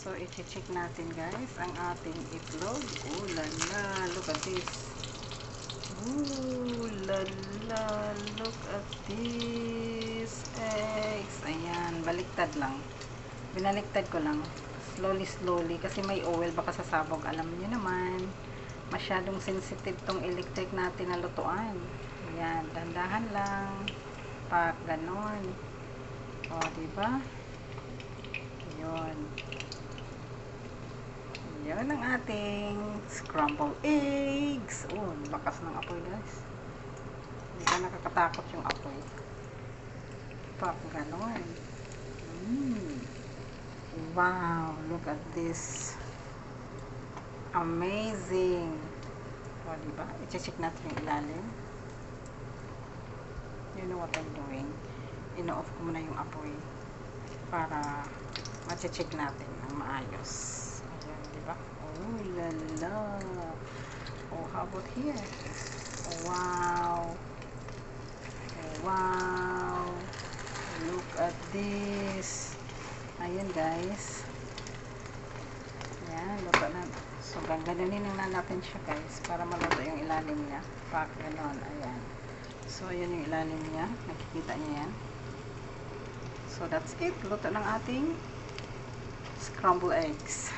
So, i-check natin guys ang ating itlog. Oh, lala, look at this. Oh, lala, look at this eggs. Ayan, baliktad lang. Binaliktad ko lang. Slowly kasi may oil baka sasabog. Alam niyo naman, masyadong sensitive tong electric natin na lutuan. Ayan, dandahan lang. Pak, ganon. O, diba? Yun. Yan ang ating scrambled eggs. Oh, lakas ng apoy guys. Hindi ka nakakatakot yung apoy. Pak, ganon. Wow, look at this. Amazing. O, diba? I-check natin yung ilalim. You know what I'm doing? Ino-off ko muna yung apoy para ma-check natin ng maayos. Ayan, diba? Oh, lala. Oh, how about here? Oh, wow. Oh, wow. Look at this. Ayan, guys. Ayan, luto na. So, gaganunin na natin siya, guys, para maluto yung ilalim niya. Pak, ganon. Ayan. So, ayan yung ilalim niya. Nakikita niya yan. So, that's it. Luto ng ating scrambled eggs.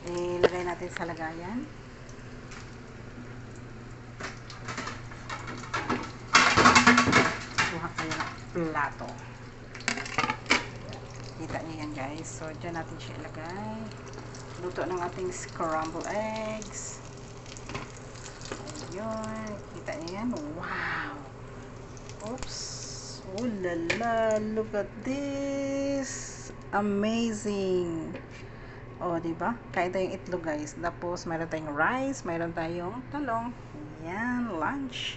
Ilagay natin sa lagayan. Kuha kayo ng plato. Kita niyo yan, guys. So, dyan natin siya ilagay. Luto ng ating scrambled eggs. Ayun. Kita niyo yan. Wow! Oops! Oh, lala! Look at this! Amazing! O, diba? Kain tayong itlog, guys. Tapos, mayroon tayong rice, mayroon tayong talong. Yan, lunch.